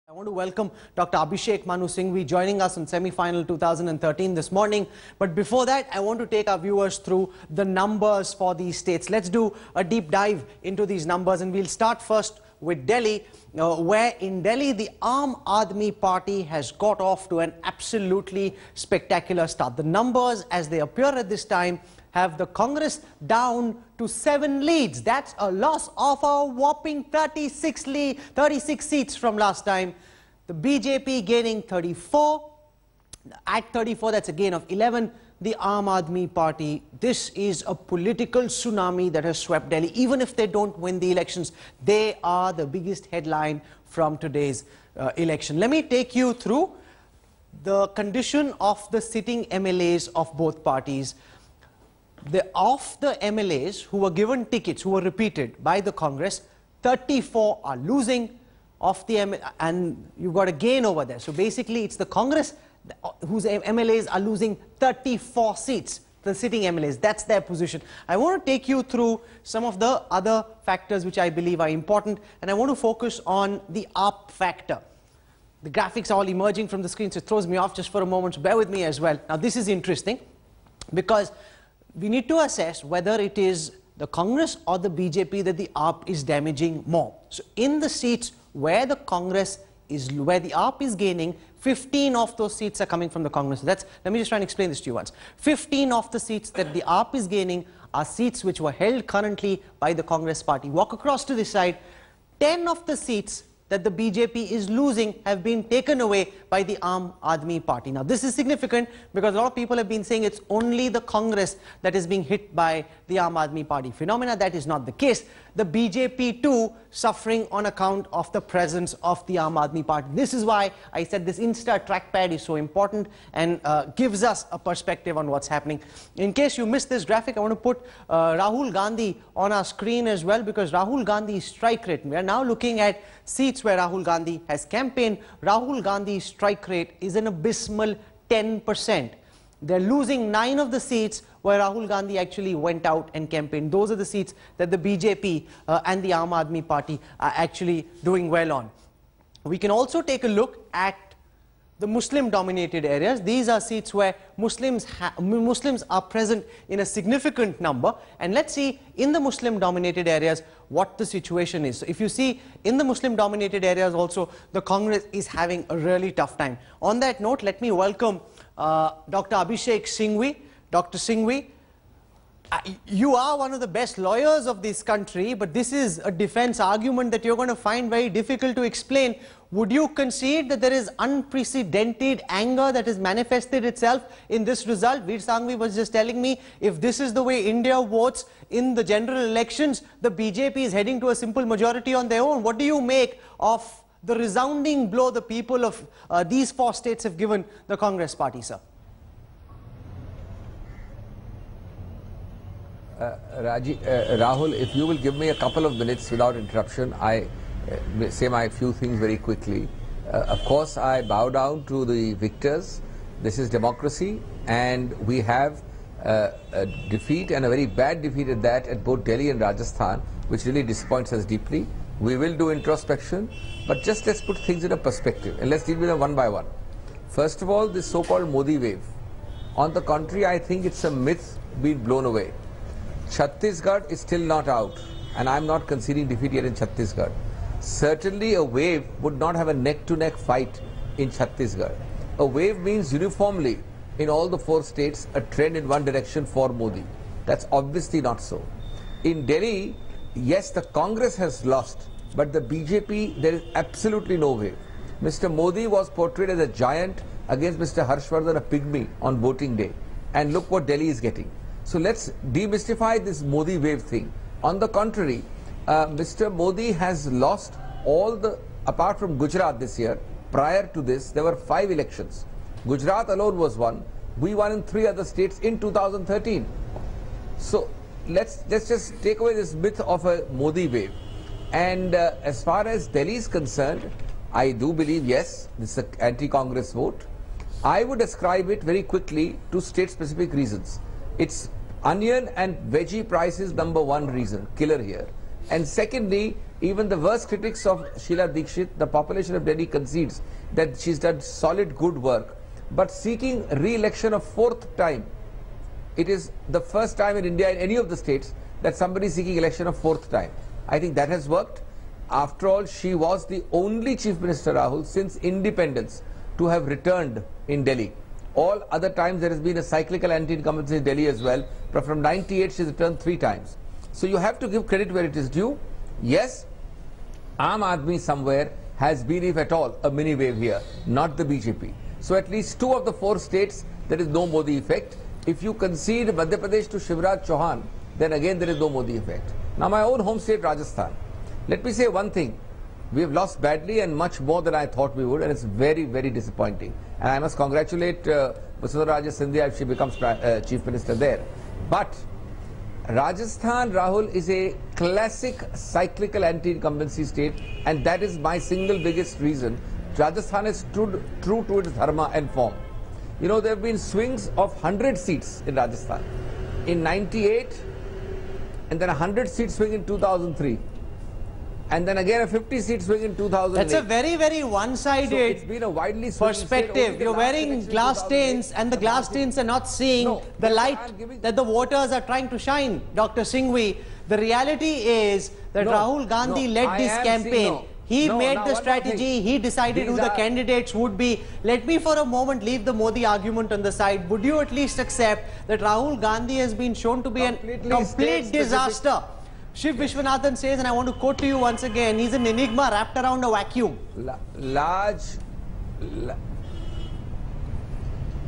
I want to welcome Dr. Abhishek Manu Singhvi joining us in semi-final 2013 this morning. But before that, I want to take our viewers through the numbers for these states. Let's do a deep dive into these numbers, and we'll start first with Delhi, where in Delhi the Aam Aadmi Party has got off to an absolutely spectacular start. The numbers as they appear at this time have the Congress down to 7 leads. That's a loss of a whopping 36 seats from last time. The BJP gaining 34. At 34, that's a gain of 11. The Aam Aadmi Party, this is a political tsunami that has swept Delhi. Even if they don't win the elections, they are the biggest headline from today's election. Let me take you through the condition of the sitting MLAs of both parties. Of the MLAs who were given tickets, who were repeated by the Congress, 34 are losing of the and you've got a gain over there. So basically it's the Congress whose MLAs are losing 34 seats, the sitting MLAs. That's their position. I want to take you through some of the other factors which I believe are important, and I want to focus on the AAP factor. The graphics are all emerging from the screen, so it throws me off just for a moment, so bear with me as well. Now this is interesting because we need to assess whether it is the Congress or the BJP that the AAP is damaging more. So in the seats where the Congress is, where the AAP is gaining, 15 of those seats are coming from the Congress. Let me just try and explain this to you once. 15 of the seats that the AAP is gaining are seats which were held currently by the Congress party. Walk across to this side. 10 of the seats that the BJP is losing have been taken away by the Aam Aadmi Party. Now this is significant because a lot of people have been saying it's only the Congress that is being hit by the Aam Aadmi Party phenomena. That is not the case. The BJP too suffering on account of the presence of the Aam Aadmi Party. This is why I said this Insta trackpad is so important and gives us a perspective on what's happening. In case you missed this graphic, I want to put Rahul Gandhi on our screen as well, because Rahul Gandhi's strike rate, we are now looking at seats where Rahul Gandhi has campaigned. Rahul Gandhi's strike rate is an abysmal 10%. They're losing 9 of the seats where Rahul Gandhi actually went out and campaigned. Those are the seats that the BJP and the Aam Aadmi Party are actually doing well on. We can also take a look at the Muslim-dominated areas. These are seats where Muslims are present in a significant number. And let's see in the Muslim-dominated areas what the situation is. So if you see in the Muslim-dominated areas also, the Congress is having a really tough time. On that note, let me welcome Dr. Abhishek Singhvi. Dr. Singhvi, you are one of the best lawyers of this country, but this is a defense argument that you're going to find very difficult to explain. Would you concede that there is unprecedented anger that has manifested itself in this result? Veer Sanghvi was just telling me, if this is the way India votes in the general elections, the BJP is heading to a simple majority on their own. What do you make of the resounding blow the people of these 4 states have given the Congress party, sir? Rahul, if you will give me a couple of minutes without interruption, I say my few things very quickly. Of course, I bow down to the victors. This is democracy, and we have a defeat, and a very bad defeat at that, at both Delhi and Rajasthan, which really disappoints us deeply. We will do introspection, but just let's put things in a perspective, and let's deal with them one by one. First of all, this so-called Modi wave. On the contrary, I think it's a myth being blown away. Chhattisgarh is still not out, and I'm not conceding defeat yet in Chhattisgarh. Certainly a wave would not have a neck-to-neck fight in Chhattisgarh. A wave means uniformly in all the 4 states a trend in one direction for Modi. That's obviously not so. In Delhi, yes, the Congress has lost, but the BJP, there is absolutely no wave. Mr. Modi was portrayed as a giant against Mr. Harshvardhan, a pygmy, on voting day. And look what Delhi is getting. So let's demystify this Modi wave thing. On the contrary, Mr. Modi has lost all the, apart from Gujarat this year, prior to this, there were 5 elections. Gujarat alone was one. We won in 3 other states in 2013. So let's just take away this myth of a Modi wave. And as far as Delhi is concerned, I do believe, yes, this is an anti-Congress vote. I would ascribe it very quickly to state-specific reasons. It's onion and veggie prices, number 1 reason, killer here. And secondly, Even the worst critics of Sheila Dikshit, the population of Delhi concedes that she's done solid good work. But seeking re-election a fourth time, it is the first time in India in any of the states that somebody is seeking election a fourth time. I think that has worked. After all, she was the only Chief Minister, Rahul, since independence to have returned in Delhi. All other times there has been a cyclical anti-incumbency in Delhi as well, but from 98 she's returned 3 times. So you have to give credit where it is due. Yes, Aam Aadmi somewhere has been, if at all, a mini wave here, not the BJP. So at least 2 of the 4 states there is no Modi effect. If you concede Madhya Pradesh to Shivraj Chauhan, then again there is no Modi effect. Now my own home state Rajasthan. Let me say one thing. We have lost badly and much more than I thought we would, and it's very, very disappointing. And I must congratulate Vasudha Raja Scindia if she becomes Chief Minister there. But Rajasthan, Rahul, is a classic cyclical anti-incumbency state, and that is my single biggest reason. Rajasthan has stood true to its dharma and form. You know, there have been swings of 100 seats in Rajasthan. In 98, and then a 100-seat swing in 2003. And then again a 50-seat swing in 2008. That's a very, very one-sided it's been a widely perspective. You're wearing glass stains and the glass stains are not seeing the light that the voters are trying to shine. Dr. Singhvi, the reality is that Rahul Gandhi led this campaign. He made the strategy, he decided who the candidates would be. Let me for a moment leave the Modi argument on the side. Would you at least accept that Rahul Gandhi has been shown to be a complete disaster? Shiv Vishwanathan says, and I want to quote to you once again, he's an enigma wrapped around a vacuum.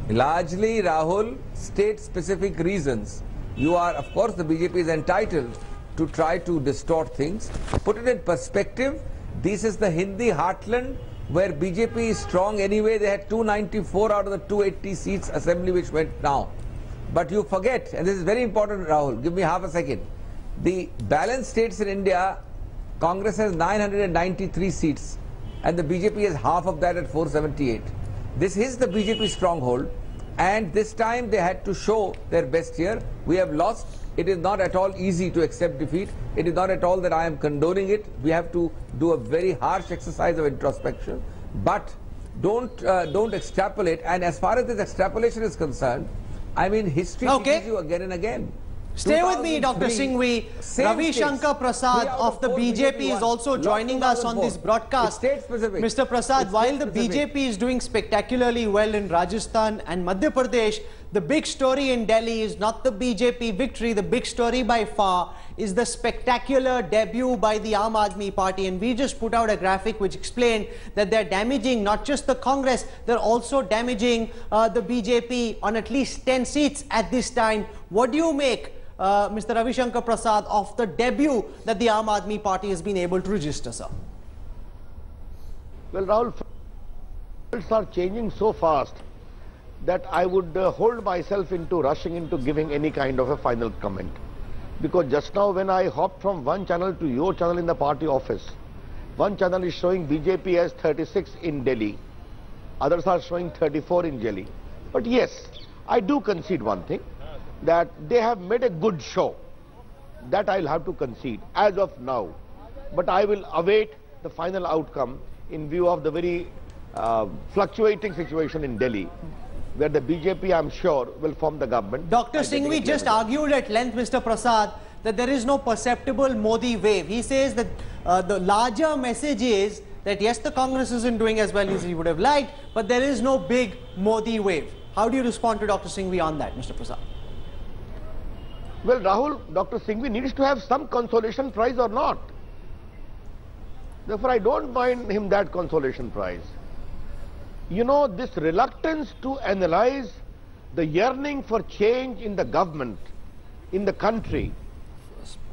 Largely, Rahul, state-specific reasons. You are, of course, the BJP is entitled to try to distort things. Put it in perspective, this is the Hindi heartland where BJP is strong anyway. They had 294 out of the 280 seats assembly which went down. But you forget, and this is very important, Rahul, give me half a second. The balanced states in India, Congress has 993 seats and the BJP has half of that at 478. This is the BJP stronghold, and this time they had to show their best here. We have lost. It is not at all easy to accept defeat. It is not at all that I am condoning it. We have to do a very harsh exercise of introspection, but don't extrapolate. And as far as this extrapolation is concerned, I mean, history teaches you again and again. Stay with me, Dr. Singhvi. Ravi Shankar Prasad of the BJP is also joining us on this broadcast. Mr. Prasad, while the BJP is doing spectacularly well in Rajasthan and Madhya Pradesh, the big story in Delhi is not the BJP victory. The big story by far is the spectacular debut by the Aam Aadmi Party. And we just put out a graphic which explained that they're damaging not just the Congress, they're also damaging the BJP on at least 10 seats at this time. What do you make, Mr. Ravi Shankar Prasad, of the debut that the Aam Aadmi Party has been able to register, sir? Well, Rahul, results are changing so fast that I would hold myself into rushing into giving any kind of a final comment. Because just now when I hopped from one channel to your channel in the party office, one channel is showing BJP as 36 in Delhi, others are showing 34 in Delhi. But yes, I do concede one thing, that they have made a good show. That I'll have to concede as of now. But I will await the final outcome in view of the very fluctuating situation in Delhi, where the BJP, I'm sure, will form the government. Dr. Singhvi just argued at length, Mr. Prasad, that there is no perceptible Modi wave. He says that the larger message is that yes, the Congress isn't doing as well as he would have liked, but there is no big Modi wave. How do you respond to Dr. Singhvi on that, Mr. Prasad? Well, Rahul, Dr. Singhvi needs to have some consolation prize or not. Therefore, I don't mind him that consolation prize. You know, this reluctance to analyze the yearning for change in the government, in the country,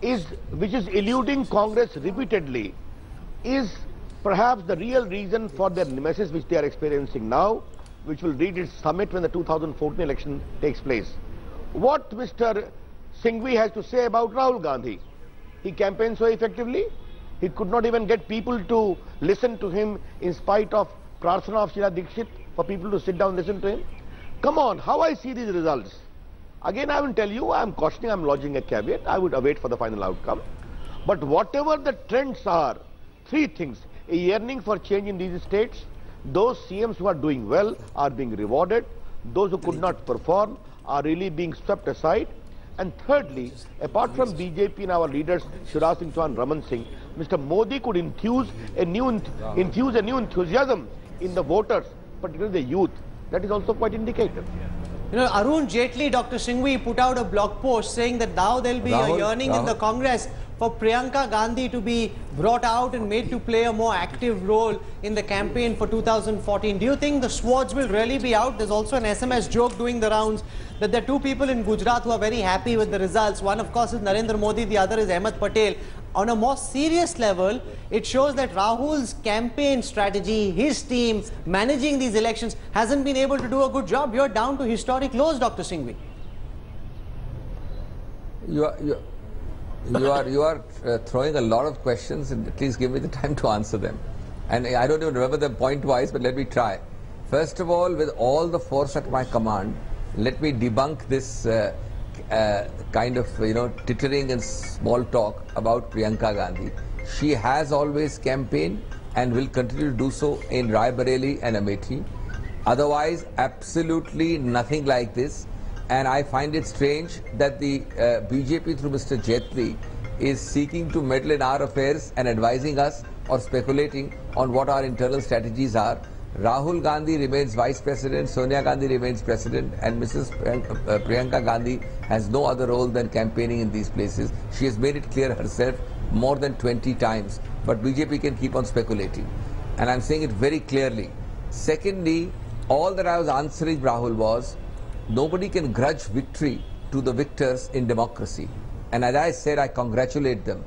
which is eluding Congress repeatedly, is perhaps the real reason for the nemesis which they are experiencing now, which will reach its summit when the 2014 election takes place. What Mr. Singhvi has to say about Rahul Gandhi? He campaigned so effectively, he could not even get people to listen to him in spite of Prarthana of Sheila Dikshit, for people to sit down and listen to him. Come on, how I see these results? Again, I will tell you, I am cautioning, I am lodging a caveat. I would await for the final outcome. But whatever the trends are, three things: a yearning for change in these states, those CMs who are doing well are being rewarded, those who could not perform are really being swept aside, and thirdly, apart from BJP and our leaders Shivraj Singh Chauhan, Raman Singh, Mr. Modi could infuse a new enthusiasm in the voters, particularly the youth. That is also quite indicative. You know, Arun Jaitley, Dr. Singhvi put out a blog post saying that now there will be a yearning in the Congress for Priyanka Gandhi to be brought out and made to play a more active role in the campaign for 2014. Do you think the swords will really be out? There's also an SMS joke doing the rounds that there are two people in Gujarat who are very happy with the results. One, of course, is Narendra Modi. The other is Ahmed Patel. On a more serious level, it shows that Rahul's campaign strategy, his team, managing these elections, hasn't been able to do a good job. You're down to historic lows, Dr. Singhvi. You are throwing a lot of questions, and please give me the time to answer them. And I don't even remember them point-wise, but let me try. First of all, with all the force at my command, let me debunk this kind of, tittering and small talk about Priyanka Gandhi. She has always campaigned and will continue to do so in Rai Bareli and Amethi. Otherwise, absolutely nothing like this. And I find it strange that the BJP through Mr. Jaitley is seeking to meddle in our affairs and advising us or speculating on what our internal strategies are. Rahul Gandhi remains Vice President, Sonia Gandhi remains President, and Mrs. Priyanka Gandhi has no other role than campaigning in these places. She has made it clear herself more than 20 times, but BJP can keep on speculating. And I'm saying it very clearly. Secondly, all that I was answering Rahul was, nobody can grudge victory to the victors in democracy. And as I said, I congratulate them.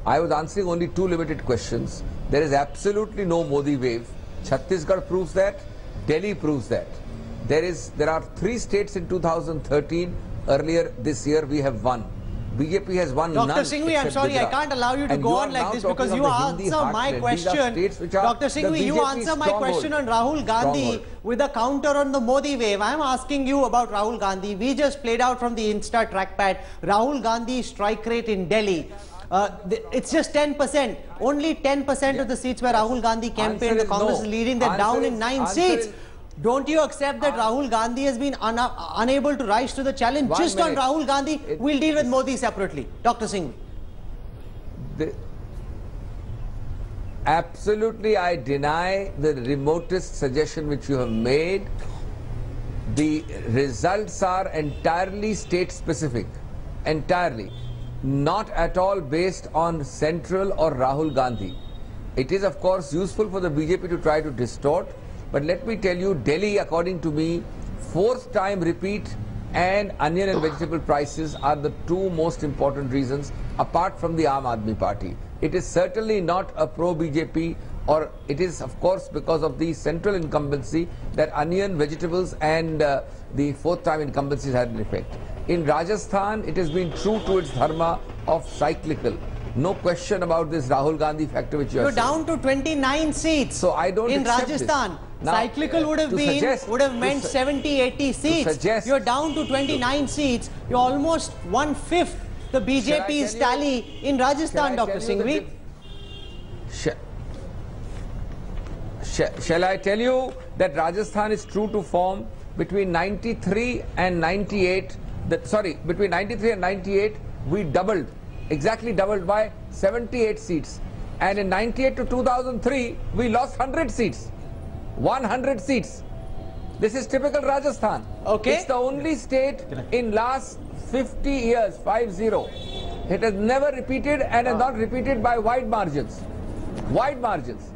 I was answering only two limited questions. There is absolutely no Modi wave. Chhattisgarh proves that. Delhi proves that. There are 3 states in 2013. Earlier this year we have won. BJP has won none. Dr. Singhvi, I'm sorry, Gujarat. I can't allow you to go on like this because you answer my question. Dr. Singhvi, you answer my question on Rahul Gandhi with a counter on the Modi wave. I'm asking you about Rahul Gandhi. We just played out from the Insta trackpad Rahul Gandhi's strike rate in Delhi. It's just 10%. Only 10% of the seats where Rahul Gandhi campaigned, the Congress is leading. They're down in 9 seats. Don't you accept that Rahul Gandhi has been unable to rise to the challenge? Just on Rahul Gandhi, we'll deal with Modi separately. Dr. Singh. Absolutely, I deny the remotest suggestion which you have made. The results are entirely state-specific. Entirely. Not at all based on Central or Rahul Gandhi. It is, of course, useful for the BJP to try to distort. But let me tell you, Delhi, according to me, 4th time repeat and onion and vegetable prices are the 2 most important reasons, apart from the Aam Aadmi Party. It is certainly not a pro-BJP, or it is, of course, because of the central incumbency that onion, vegetables and the 4th time incumbencies had an effect. In Rajasthan, it has been true to its dharma of cyclical. No question about this Rahul Gandhi factor which you are saying. You're down to 29 seats. So I don't in Rajasthan. Now, cyclical would have meant 70, 80 seats. You're down to 29 seats. You're almost 1/5 the BJP's tally in Rajasthan, Dr. Singhvi. Shall I tell you that Rajasthan is true to form between 93 and 98? Between 93 and 98, we doubled. Exactly doubled by 78 seats. And in 98 to 2003, we lost 100 seats. 100 seats. This is typical Rajasthan. Okay. It's the only state in last 50 years, 50. It has never repeated and has not repeated by wide margins. Wide margins.